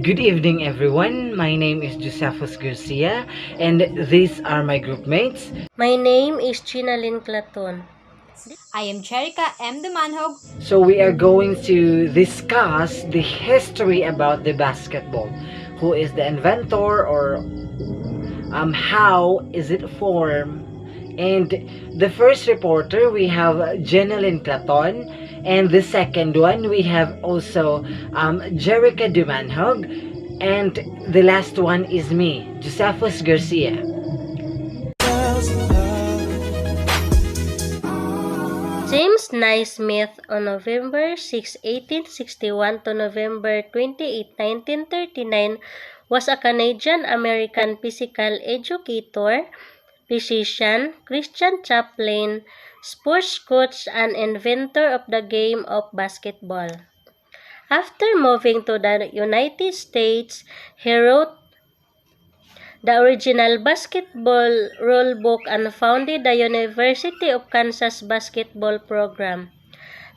Good evening, everyone. My name is Josephus Garcia, and these are my group mates. My name is Chinalyn Claton. I am Jerica M. Dumanhog. So, we are going to discuss the history about the basketball. Who is the inventor, or how is it formed? And the first reporter, we have Jenalyn Claton, and the second one, we have also Jerica Dumanhog, and the last one is me, Josephus Garcia. James Naismith on November 6, 1861 to November 28, 1939 was a Canadian-American physical educator, physician, Christian chaplain, sports coach, and inventor of the game of basketball. After moving to the United States, he wrote the original basketball rule book and founded the University of Kansas basketball program.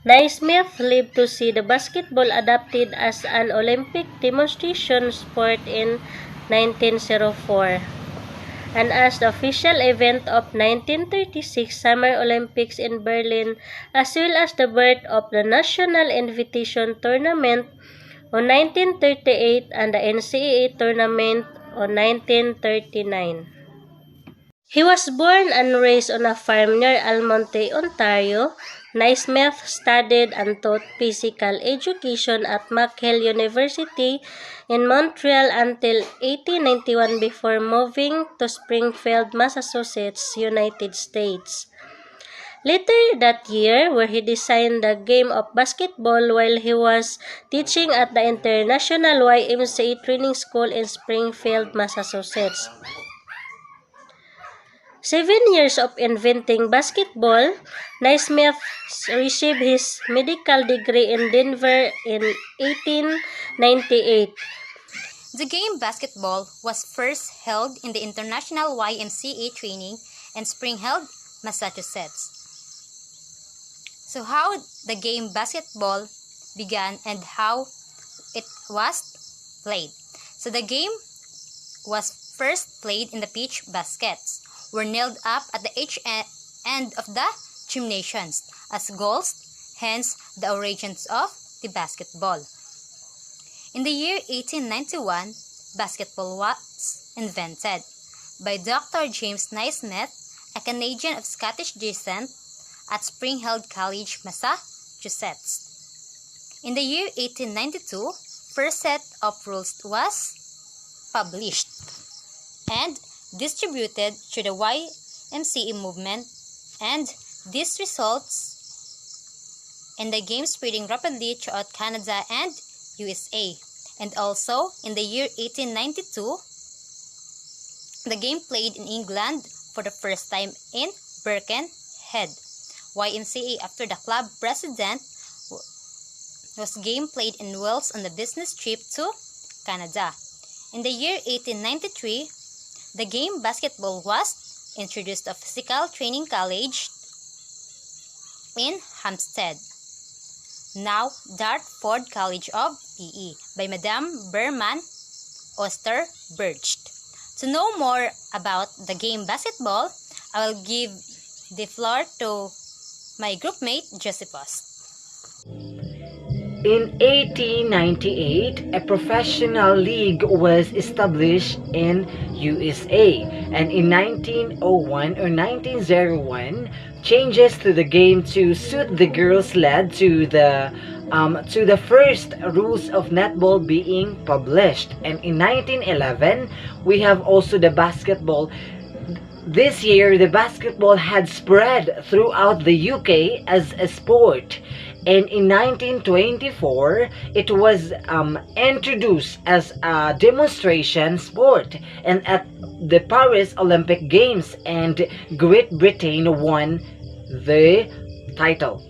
Naismith lived to see the basketball adopted as an Olympic demonstration sport in 1904 and as the official event of 1936 Summer Olympics in Berlin, as well as the birth of the National Invitation Tournament on 1938 and the NCAA Tournament on 1939. He was born and raised on a farm near Almonte, Ontario. Naismith studied and taught physical education at McGill University in Montreal until 1891 before moving to Springfield, Massachusetts, United States. Later that year, where he designed the game of basketball while he was teaching at the International YMCA Training School in Springfield, Massachusetts. 7 years of inventing basketball, Naismith received his medical degree in Denver in 1898. The game basketball was first held in the International YMCA training in Springfield, Massachusetts. So how the game basketball began and how it was played. So the game was first played in the pitch baskets were nailed up at the each end of the gymnasions as goals, hence the origins of the basketball. In the year 1891, basketball was invented by Dr. James Naismith, a Canadian of Scottish descent at Springfield College, Massachusetts. In the year 1892, first set of rules was published and distributed to the YMCA movement, and this results in the game spreading rapidly throughout Canada and USA. And also, in the year 1892, the game played in England for the first time in Birkenhead, YMCA, after the club president was game played in Wales on the business trip to Canada. In the year 1893, the game basketball was introduced to Physical Training College in Hampstead, now Dartford College of PE, by Madame Berman Osterbridge. To know more about the game basketball, I will give the floor to my groupmate Josephus. In 1898, a professional league was established in USA, and in 1901 or 1901, changes to the game to suit the girls led to the first rules of netball being published. And in 1911, we have also the basketball. This year, the basketball had spread throughout the UK as a sport. And in 1924, it was introduced as a demonstration sport and at the Paris Olympic Games, and Great Britain won the title.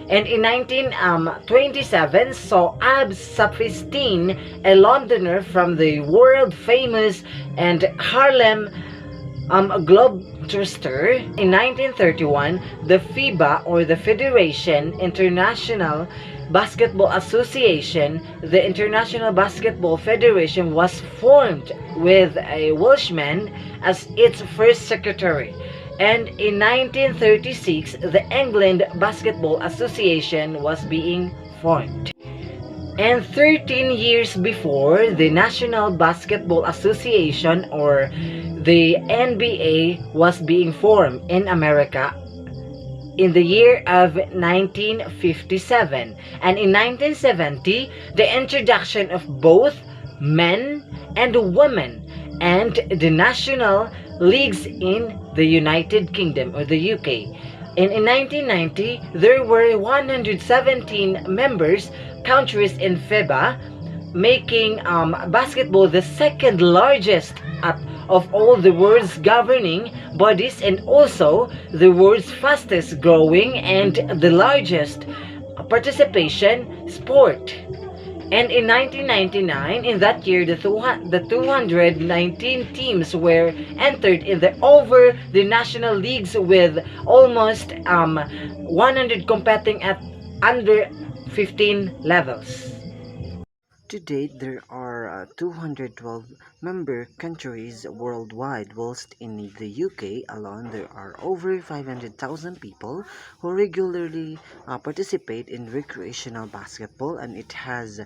And in 1927, saw Ab Saperstein, a Londoner from the world-famous and Harlem Globetrotter. In 1931, the FIBA, or the Federation International Basketball Association, the International Basketball Federation was formed with a Welshman as its first secretary. And in 1936, the England Basketball Association was being formed. And 13 years before, the National Basketball Association, or the NBA, was being formed in America in the year of 1957. And in 1970, the introduction of both men and women and the national leagues in the United Kingdom, or the UK. And in 1990, there were 117 members countries in FIBA, making basketball the second largest of all the world's governing bodies, and also the world's fastest growing and the largest participation sport. And in 1999, in that year, the 219 teams were entered in over the national leagues, with almost 100 competing at under 15 levels. To date, there are 212 member countries worldwide, whilst in the UK alone there are over 500,000 people who regularly participate in recreational basketball, and it has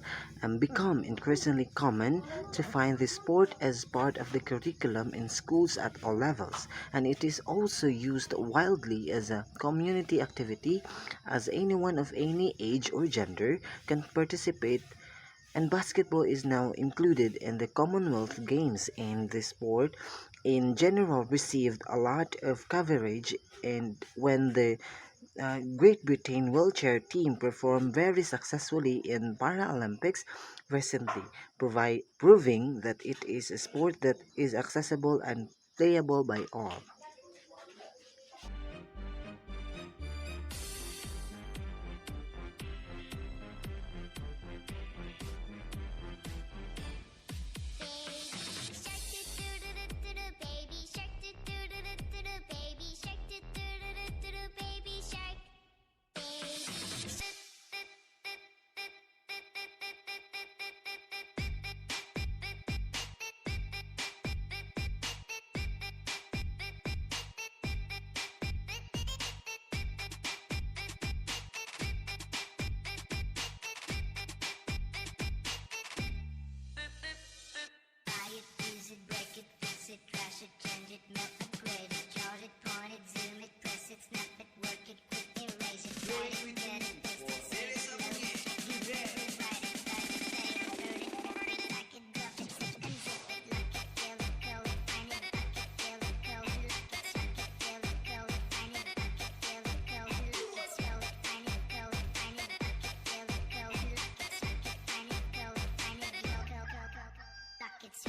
become increasingly common to find this sport as part of the curriculum in schools at all levels, and it is also used widely as a community activity, as anyone of any age or gender can participate, and basketball is now included in the Commonwealth Games, and the sport in general received a lot of coverage, and when the Great Britain wheelchair team performed very successfully in Paralympics recently, proving that it is a sport that is accessible and playable by all. It's